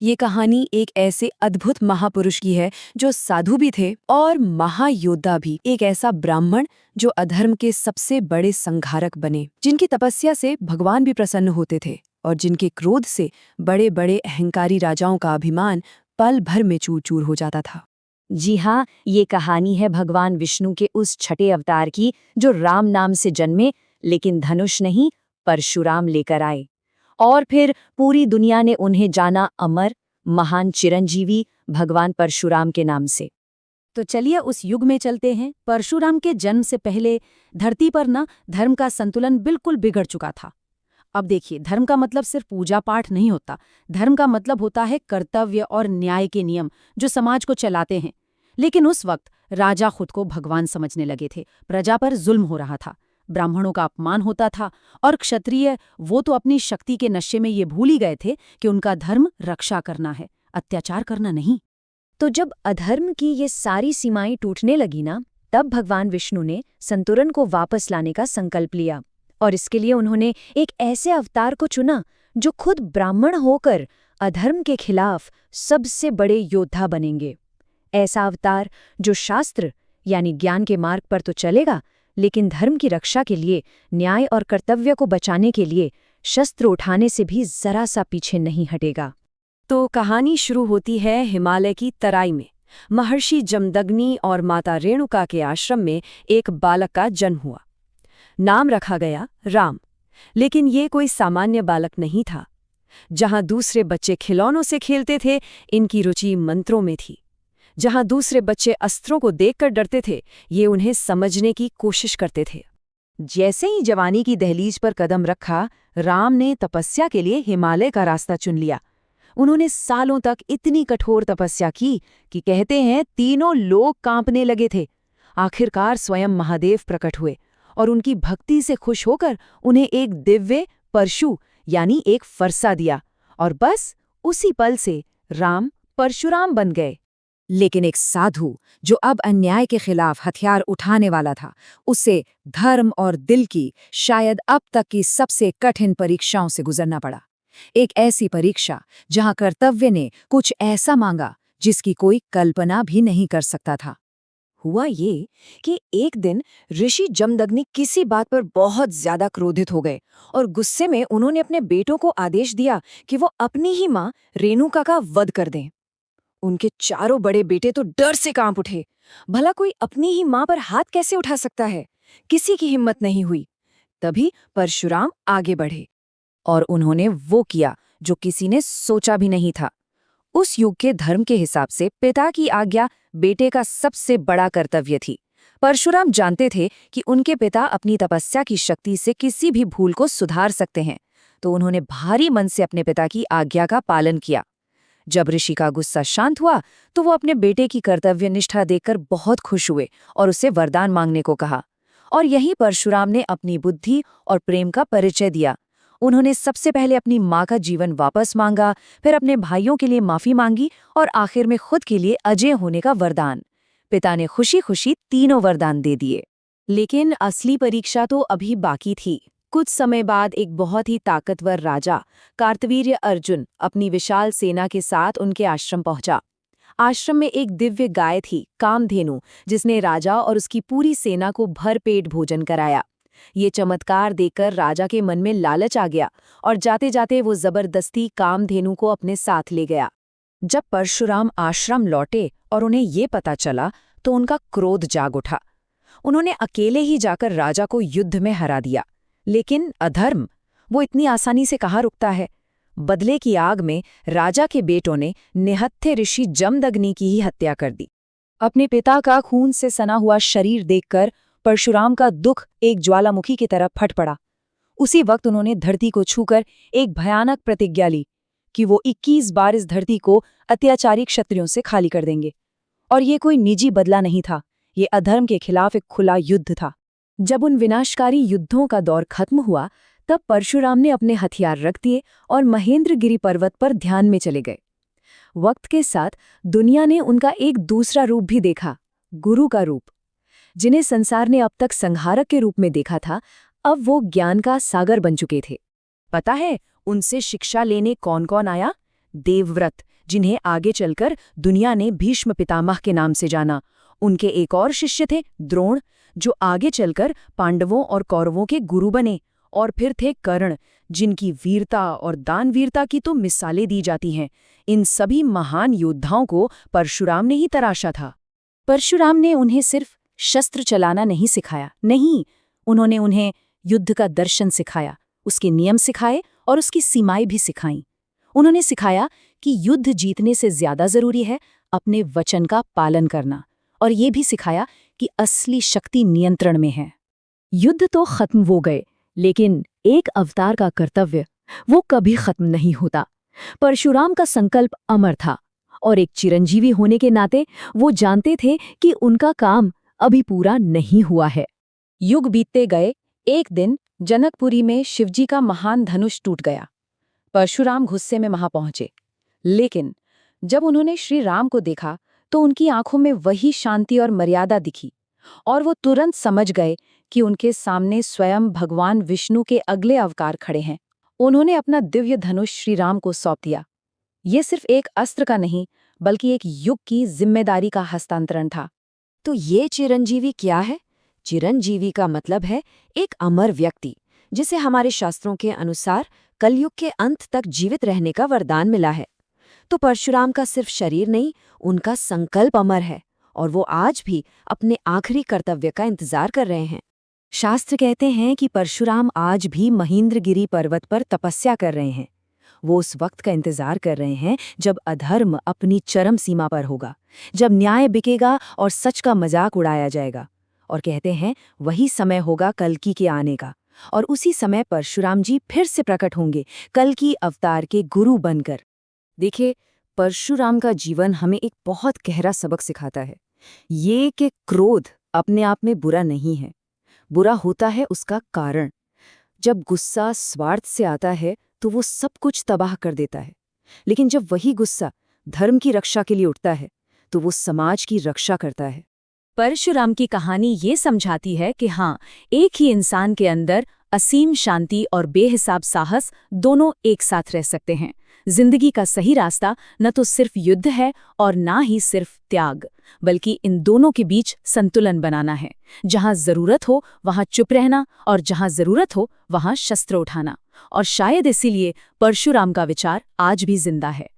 ये कहानी एक ऐसे अद्भुत महापुरुष की है जो साधु भी थे और महायोद्धा भी, एक ऐसा ब्राह्मण जो अधर्म के सबसे बड़े संहारक बने, जिनकी तपस्या से भगवान भी प्रसन्न होते थे और जिनके क्रोध से बड़े बड़े अहंकारी राजाओं का अभिमान पल भर में चूर चूर हो जाता था। जी हाँ, ये कहानी है भगवान विष्णु के उस छठे अवतार की जो राम नाम से जन्मे, लेकिन धनुष नहीं परशुराम लेकर आए। और फिर पूरी दुनिया ने उन्हें जाना अमर, महान चिरंजीवी भगवान परशुराम के नाम से। तो चलिए उस युग में चलते हैं। परशुराम के जन्म से पहले धरती पर धर्म का संतुलन बिल्कुल बिगड़ चुका था। अब देखिए, धर्म का मतलब सिर्फ पूजा पाठ नहीं होता। धर्म का मतलब होता है कर्तव्य और न्याय के नियम जो समाज को चलाते हैं। लेकिन उस वक्त राजा खुद को भगवान समझने लगे थे। प्रजा पर जुल्म हो रहा था, ब्राह्मणों का अपमान होता था और क्षत्रिय वो तो अपनी शक्ति के नशे में ये भूल ही गए थे कि उनका धर्म रक्षा करना है, अत्याचार करना नहीं। तो जब अधर्म की ये सारी सीमाएं टूटने लगी तब भगवान विष्णु ने संतुलन को वापस लाने का संकल्प लिया। और इसके लिए उन्होंने एक ऐसे अवतार को चुना जो खुद ब्राह्मण होकर अधर्म के खिलाफ सबसे बड़े योद्धा बनेंगे। ऐसा अवतार जो शास्त्र यानी ज्ञान के मार्ग पर तो चलेगा, लेकिन धर्म की रक्षा के लिए, न्याय और कर्तव्य को बचाने के लिए शस्त्र उठाने से भी जरा सा पीछे नहीं हटेगा। तो कहानी शुरू होती है हिमालय की तराई में। महर्षि जमदग्नि और माता रेणुका के आश्रम में एक बालक का जन्म हुआ। नाम रखा गया राम। लेकिन ये कोई सामान्य बालक नहीं था। जहां दूसरे बच्चे खिलौनों से खेलते थे, इनकी रुचि मंत्रों में थी। जहां दूसरे बच्चे अस्त्रों को देखकर डरते थे, ये उन्हें समझने की कोशिश करते थे। जैसे ही जवानी की दहलीज पर कदम रखा, राम ने तपस्या के लिए हिमालय का रास्ता चुन लिया। उन्होंने सालों तक इतनी कठोर तपस्या की कि कहते हैं तीनों लोग कांपने लगे थे। आखिरकार स्वयं महादेव प्रकट हुए और उनकी भक्ति से खुश होकर उन्हें एक दिव्य परशु यानी एक फरसा दिया, और बस उसी पल से राम परशुराम बन गए। लेकिन एक साधु जो अब अन्याय के खिलाफ हथियार उठाने वाला था, उसे धर्म और दिल की शायद अब तक की सबसे कठिन परीक्षाओं से गुजरना पड़ा। एक ऐसी परीक्षा जहां कर्तव्य ने कुछ ऐसा मांगा जिसकी कोई कल्पना भी नहीं कर सकता था। हुआ ये कि एक दिन ऋषि जमदग्नि किसी बात पर बहुत ज्यादा क्रोधित हो गए और गुस्से में उन्होंने अपने बेटों को आदेश दिया कि वो अपनी ही मां रेणुका का वध कर दें। उनके चारों बड़े बेटे तो डर से कांप उठे। भला कोई अपनी ही मां पर हाथ कैसे उठा सकता है? किसी की हिम्मत नहीं हुई। तभी परशुराम आगे बढ़े और उन्होंने वो किया जो किसी ने सोचा भी नहीं था। उस युग के धर्म के हिसाब से पिता की आज्ञा बेटे का सबसे बड़ा कर्तव्य थी। परशुराम जानते थे कि उनके पिता अपनी तपस्या की शक्ति से किसी भी भूल को सुधार सकते हैं, तो उन्होंने भारी मन से अपने पिता की आज्ञा का पालन किया। जब ऋषि का गुस्सा शांत हुआ तो वो अपने बेटे की कर्तव्य निष्ठा देखकर बहुत खुश हुए और उसे वरदान मांगने को कहा। और यही परशुराम ने अपनी बुद्धि और प्रेम का परिचय दिया। उन्होंने सबसे पहले अपनी माँ का जीवन वापस मांगा, फिर अपने भाइयों के लिए माफी मांगी और आखिर में खुद के लिए अजय होने का वरदान। पिता ने खुशी खुशी तीनों वरदान दे दिए। लेकिन असली परीक्षा तो अभी बाकी थी। कुछ समय बाद एक बहुत ही ताकतवर राजा कार्तवीर्य अर्जुन अपनी विशाल सेना के साथ उनके आश्रम पहुंचा। आश्रम में एक दिव्य गाय थी, कामधेनु, जिसने राजा और उसकी पूरी सेना को भरपेट भोजन कराया। ये चमत्कार देखकर राजा के मन में लालच आ गया और जाते जाते वो जबरदस्ती कामधेनु को अपने साथ ले गया। जब परशुराम आश्रम लौटे और उन्हें ये पता चला तो उनका क्रोध जाग उठा। उन्होंने अकेले ही जाकर राजा को युद्ध में हरा दिया। लेकिन अधर्म, वो इतनी आसानी से कहाँ रुकता है। बदले की आग में राजा के बेटों ने निहत्थे ऋषि जमदग्नि की ही हत्या कर दी। अपने पिता का खून से सना हुआ शरीर देखकर परशुराम का दुख एक ज्वालामुखी की तरह फट पड़ा। उसी वक्त उन्होंने धरती को छूकर एक भयानक प्रतिज्ञा ली कि वो 21 बार इस धरती को अत्याचारी क्षत्रियों से खाली कर देंगे। और ये कोई निजी बदला नहीं था, ये अधर्म के खिलाफ एक खुला युद्ध था। जब उन विनाशकारी युद्धों का दौर खत्म हुआ तब परशुराम ने अपने हथियार रख दिए और महेंद्रगिरी पर्वत पर ध्यान में चले गए। वक्त के साथ दुनिया ने उनका एक दूसरा रूप भी देखा, गुरु का रूप। जिन्हें संसार ने अब तक संहारक के रूप में देखा था, अब वो ज्ञान का सागर बन चुके थे। पता है उनसे शिक्षा लेने कौन कौन आया? देवव्रत, जिन्हें आगे चलकर दुनिया ने भीष्म पितामह के नाम से जाना। उनके एक और शिष्य थे द्रोण, जो आगे चलकर पांडवों और कौरवों के गुरु बने। और फिर थे कर्ण, जिनकी वीरता और दानवीरता की तो मिसालें दी जाती हैं। इन सभी महान योद्धाओं को परशुराम ने ही तराशा था। परशुराम ने उन्हें सिर्फ शस्त्र चलाना नहीं सिखाया, नहीं, उन्होंने उन्हें युद्ध का दर्शन सिखाया, उसके नियम सिखाए और उसकी सीमाएं भी सिखाईं। उन्होंने सिखाया कि युद्ध जीतने से ज्यादा जरूरी है अपने वचन का पालन करना, और ये भी सिखाया कि असली शक्ति नियंत्रण में है। युद्ध तो खत्म हो गए, लेकिन एक अवतार का कर्तव्य वो कभी खत्म नहीं होता। परशुराम का संकल्प अमर था, और एक चिरंजीवी होने के नाते वो जानते थे कि उनका काम अभी पूरा नहीं हुआ है। युग बीतते गए। एक दिन जनकपुरी में शिवजी का महान धनुष टूट गया। परशुराम गुस्से में वहां पहुंचे, लेकिन जब उन्होंने श्री राम को देखा तो उनकी आंखों में वही शांति और मर्यादा दिखी, और वो तुरंत समझ गए कि उनके सामने स्वयं भगवान विष्णु के अगले अवतार खड़े हैं। उन्होंने अपना दिव्य धनुष श्री राम को सौंप दिया। ये सिर्फ एक अस्त्र का नहीं, बल्कि एक युग की जिम्मेदारी का हस्तांतरण था। तो ये चिरंजीवी क्या है? चिरंजीवी का मतलब है एक अमर व्यक्ति, जिसे हमारे शास्त्रों के अनुसार कलयुग के अंत तक जीवित रहने का वरदान मिला है। तो परशुराम का सिर्फ शरीर नहीं, उनका संकल्प अमर है, और वो आज भी अपने आखिरी कर्तव्य का इंतजार कर रहे हैं। शास्त्र कहते हैं कि परशुराम आज भी महेंद्रगिरी पर्वत पर तपस्या कर रहे हैं। वो उस वक्त का इंतजार कर रहे हैं जब अधर्म अपनी चरम सीमा पर होगा, जब न्याय बिकेगा और सच का मजाक उड़ाया जाएगा। और कहते हैं वही समय होगा कल्कि के आने का, और उसी समय परशुराम जी फिर से प्रकट होंगे, कल्कि अवतार के गुरु बनकर। देखिए, परशुराम का जीवन हमें एक बहुत गहरा सबक सिखाता है, ये कि क्रोध अपने आप में बुरा नहीं है। बुरा होता है उसका कारण। जब गुस्सा स्वार्थ से आता है तो वो सब कुछ तबाह कर देता है, लेकिन जब वही गुस्सा धर्म की रक्षा के लिए उठता है तो वो समाज की रक्षा करता है। परशुराम की कहानी ये समझाती है कि हाँ, एक ही इंसान के अंदर असीम शांति और बेहिसाब साहस दोनों एक साथ रह सकते हैं। जिंदगी का सही रास्ता न तो सिर्फ युद्ध है और ना ही सिर्फ त्याग, बल्कि इन दोनों के बीच संतुलन बनाना है। जहां जरूरत हो वहां चुप रहना, और जहां जरूरत हो वहां शस्त्र उठाना। और शायद इसीलिए परशुराम का विचार आज भी जिंदा है।